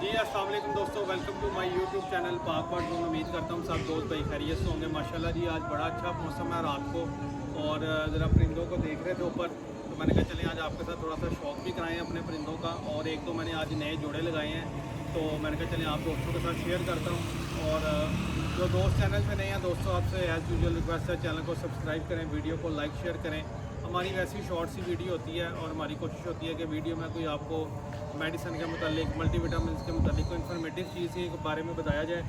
जी अस्सलाम वालेकुम दोस्तों, welcome to my YouTube channel Pak world. उम्मीद करता हूँ सब दोस्त भाई खैरियत से होंगे। माशाल्लाह जी आज बड़ा अच्छा मौसम है रात को, और ज़रा परिंदों को देख रहे थे ऊपर, तो मैंने कहा चलें आज आपके साथ थोड़ा सा शौक भी कराएं अपने परिंदों का। और एक तो मैंने आज नए जोड़े लगाए हैं, तो मैंने कहा चलें आप दोस्तों के साथ शेयर करता हूँ। और जो दोस्त चैनल पे नए हैं दोस्तों, आपसे एज़ यूजुअल रिक्वेस्ट है चैनल को सब्सक्राइब करें, वीडियो को लाइक शेयर करें। हमारी वैसी शॉर्ट सी वीडियो होती है और हमारी कोशिश होती है कि वीडियो में कोई आपको मेडिसिन के मतलब मल्टीविटामिन के मतलब कोई इन्फॉर्मेटिव चीज़ के बारे में बताया जाए।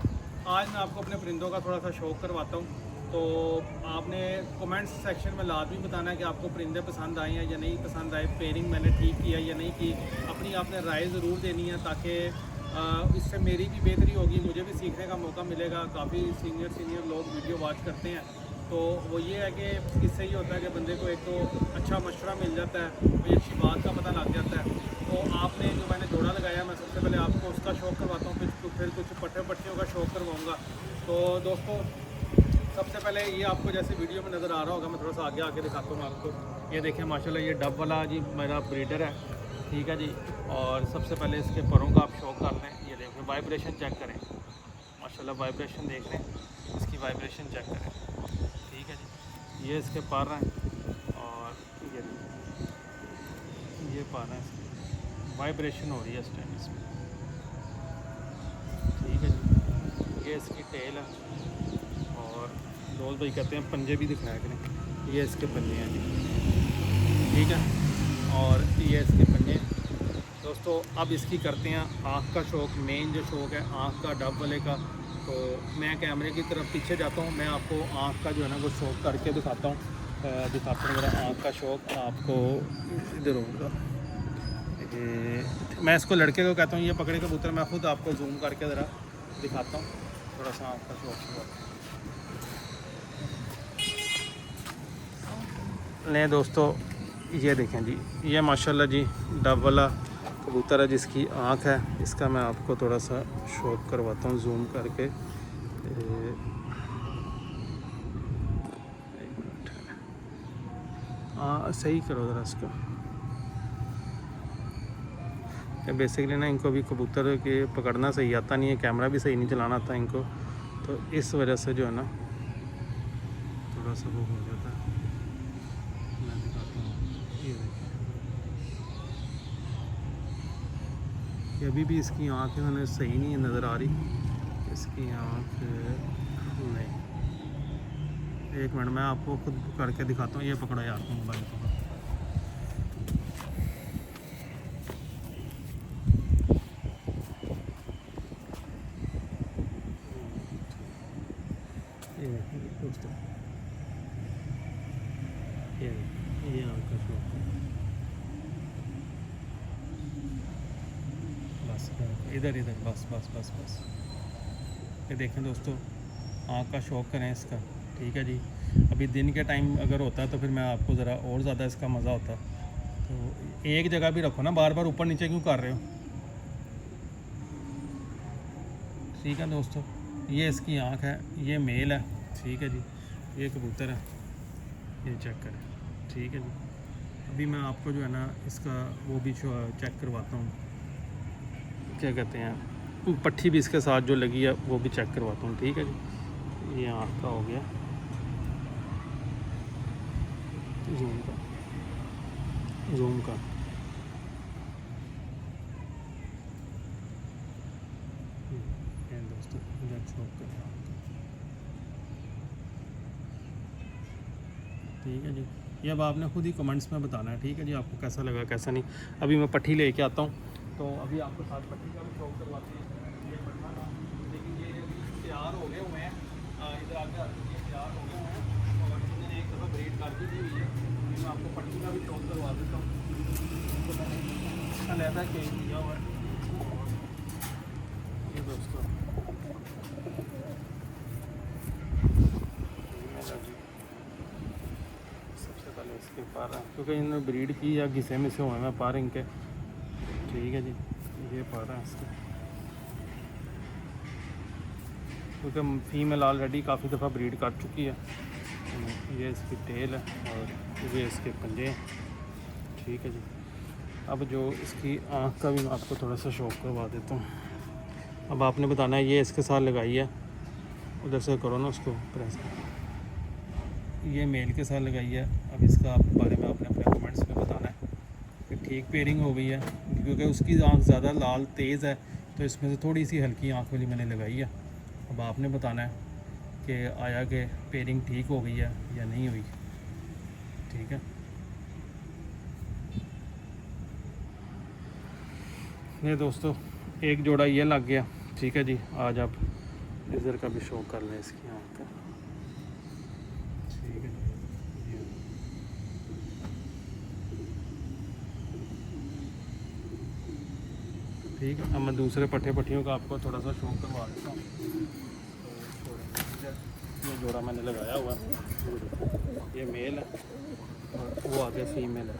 आज मैं आपको अपने परिंदों का थोड़ा सा शौक करवाता हूँ। तो आपने कमेंट्स सेक्शन में लाजमी बताना है कि आपको परिंदे पसंद आए हैं या नहीं पसंद आए, पेयरिंग मैंने ठीक किया या नहीं की। अपनी आपने राय ज़रूर देनी है ताकि इससे मेरी भी बेहतरी होगी, मुझे भी सीखने का मौका मिलेगा। काफ़ी सीनियर लोग वीडियो वॉच करते हैं, तो वो ये है कि इससे ये होता है कि बंदे को एक तो अच्छा मशवरा मिल जाता है, कोई अच्छी बात का पता लग जाता है। तो आपने जो मैंने जोड़ा लगाया, मैं सबसे पहले आपको उसका शौक़ करवाता हूँ, फिर कुछ पट्टियों का शौक़ करवाऊँगा। तो दोस्तों सबसे पहले ये आपको जैसे वीडियो में नज़र आ रहा होगा, मैं थोड़ा सा आगे आके दिखाता हूँ आपको। ये देखें माशाल्लाह, ये डब वाला जी मेरा ब्रीडर है, ठीक है जी। और सबसे पहले इसके परों का आप शौक़ कर लें। ये देखें वाइब्रेशन चेक करें, माशाल्लाह वाइब्रेशन देख लें, इसकी वाइब्रेशन चेक करें, ठीक है जी। ये इसके पर हैं और ये पर हैं, इसकी वाइब्रेशन हो रही है इस टाइम इसमें, ठीक है जी। ये इसकी टेल है, और दोस्त भाई कहते हैं पंजे भी दिखाया करें। ये इसके पंजे हैं जी, ठीक है। और ये इसके पंजे दोस्तों। अब इसकी करते हैं आँख का शौक़। मेन जो शौक़ है आँख का डब वाले का, तो मैं कैमरे की तरफ पीछे जाता हूँ, मैं आपको आँख का जो है ना वो शौक़ करके दिखाता हूँ। मेरा आँख का शौक़ आपको इधर होगा। मैं इसको लड़के को कहता हूँ, ये पकड़े कबूतर, मैं खुद आपको जूम करके ज़रा दिखाता हूँ थोड़ा सा आँख का शौक़। नहीं दोस्तों, ये देखें जी, ये माशाल्लाह जी डब वाला कबूतर है जिसकी आँख है। इसका मैं आपको थोड़ा सा शौक़ करवाता हूँ जूम करके। सही करो ज़रा इसको। बेसिकली ना इनको भी कबूतर के पकड़ना सही आता नहीं है, कैमरा भी सही नहीं चलाना आता इनको, तो इस वजह से जो है ना थोड़ा सा वो हो जाता है। मैं दिखाता हूँ, ये देखिए, ये अभी भी इसकी आँख मैंने सही नहीं नज़र आ रही, इसकी आँख नहीं। एक मिनट मैं आपको खुद करके दिखाता हूँ। ये पकड़ो यार मोबाइल को, दोस्तों ये आँख का शौक़ है। बस इधर बस बस बस बस। ये देखें दोस्तों, आँख का शौक़ करें इसका, ठीक है जी। अभी दिन के टाइम अगर होता तो फिर मैं आपको ज़रा और ज़्यादा इसका मज़ा होता। तो एक जगह भी रखो ना, बार बार ऊपर नीचे क्यों कर रहे हो, ठीक है दोस्तों। ये इसकी आँख है, ये मेल है, ठीक है जी। ये कबूतर है, ये चेक करें, ठीक है जी। अभी मैं आपको जो है ना इसका वो भी चेक करवाता हूँ, क्या कहते हैं, पट्टी भी इसके साथ जो लगी है वो भी चेक करवाता हूँ, ठीक है जी। ये आँख का हो गया, जूम का दोस्तों, ठीक है जी। ये अब आपने खुद ही कमेंट्स में बताना है, ठीक है जी, आपको कैसा लगा कैसा नहीं। अभी मैं पट्टी लेके आता हूँ, तो अभी आपको साथ पट्टी का भी शौक करवाते हैं। ये पट्टा था, लेकिन ये अभी तैयार हो गए हुए हैं, इधर आगे ये तैयार हो गए हुए हैं, और इन्होंने एक दफ़ा ब्रीड कर दी हुई है। मैं आपको पट्टी का भी शौक करवा देता हूँ, तो मैंने अलहदा केक दिया हुआ है। ये दोस्तों सबसे पहले इसके पार है, क्योंकि इन्होंने ब्रीड की या घिसे में से हुए हैं पार इनके, ठीक है जी। ये पार है इसके, क्योंकि फीमेल ऑलरेडी काफ़ी दफ़ा ब्रीड कर चुकी है। ये इसकी टेल है और ये इसके पंजे हैं, ठीक है जी। अब जो इसकी आँख का भी मैं आपको थोड़ा सा शौक करवा देता हूँ। अब आपने बताना है ये इसके साथ लगाई है, उधर से करो ना उसको प्रेस, ये मेल के साथ लगाई है। अब इसका आप बारे में आपने अपने कमेंट्स में बताना है कि ठीक पेयरिंग हो गई है, क्योंकि उसकी आँख ज़्यादा लाल तेज़ है तो इसमें से थोड़ी सी हल्की आँख वाली मैंने लगाई है। अब आपने बताना है कि आया कि पेयरिंग ठीक हो गई है या नहीं हुई। ठीक है, ये दोस्तों एक जोड़ा ये लग गया। ठीक है जी, आज आप इधर का भी शो कर लें इसकी आँख का। ठीक है, ठीक है। अब मैं दूसरे पट्टियों का आपको थोड़ा सा शो करवा देता हूँ। ये जोड़ा मैंने लगाया हुआ है, ये मेल है और वो आगे फीमेल है।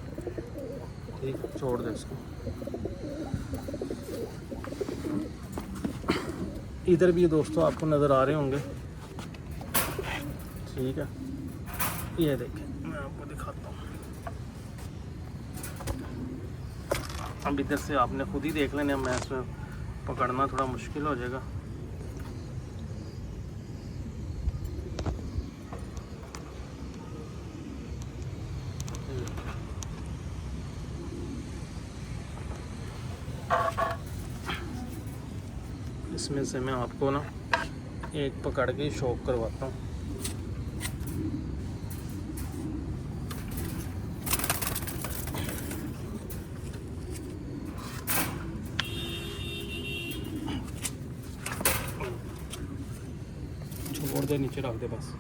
ठीक है, छोड़ दे इसको। इधर भी दोस्तों आपको नज़र आ रहे होंगे। ठीक है, ये देखें, मैं आपको दिखाता हूँ। अब इधर से आपने खुद ही देख लेना, मैं इसमें पकड़ना थोड़ा मुश्किल हो जाएगा। इसमें से मैं आपको ना एक पकड़ के शौक करवाता हूँ। छोड़ दे, नीचे रख दे बस।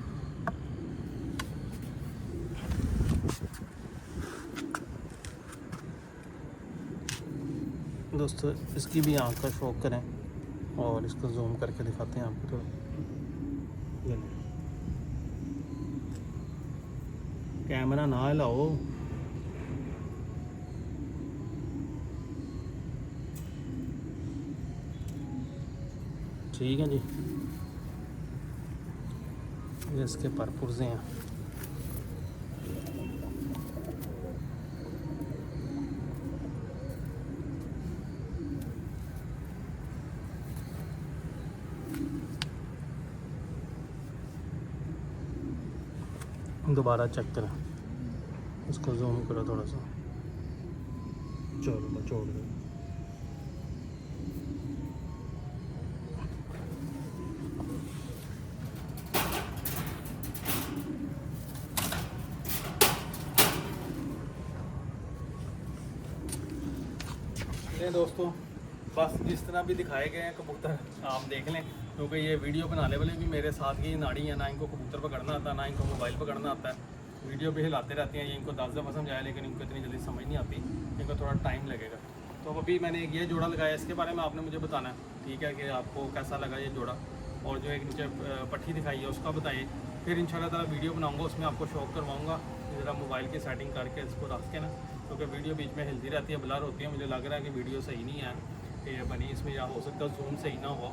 दोस्तों इसकी भी आँख का शौक करें और इसको जूम करके दिखाते हैं आपको थोड़ा। कैमरा ना हिलाओ। ठीक है जी, ये इसके परपुर्जे हैं। दोबारा चेक करें, इसको जूम करो थोड़ा सा। चलो मैं छोड़ दूँ। दोस्तों बस जिस तरह भी दिखाए गए हैं कबूतर आप देख लें, क्योंकि ये वीडियो बनाने वाले भी मेरे साथ की नाड़ी है, ना इनको कबूतर पकड़ना आता है ना इनको मोबाइल पकड़ना आता है। वीडियो भी हिलाते रहते हैं, ये इनको 10 दफ़ा समझाया लेकिन इनको इतनी जल्दी समझ नहीं आती, इनको थोड़ा टाइम लगेगा। तो अभी मैंने एक ये जोड़ा लगाया, इसके बारे में आपने मुझे बताना है। ठीक है, कि आपको कैसा लगा ये जोड़ा, और जो एक नीचे पट्टी दिखाई है उसका बताइए। फिर इंशाल्लाह ताला वीडियो बनाऊँगा, उसमें आपको शौक करवाऊँगा। ज़रा मोबाइल की सेटिंग करके इसको रख के ना, क्योंकि वीडियो बीच में हिलती रहती है, ब्लर होती है, मुझे लग रहा है कि वीडियो सही नहीं है कि बनी इसमें, या हो सकता है जूम सही ना हो।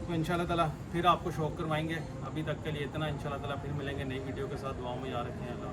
तो इंशाल्लाह ताला फिर आपको शौक करवाएंगे। अभी तक के लिए इतना, इंशाल्लाह ताला फिर मिलेंगे नई वीडियो के साथ। दुआओं में याद रखें। अल्लाह।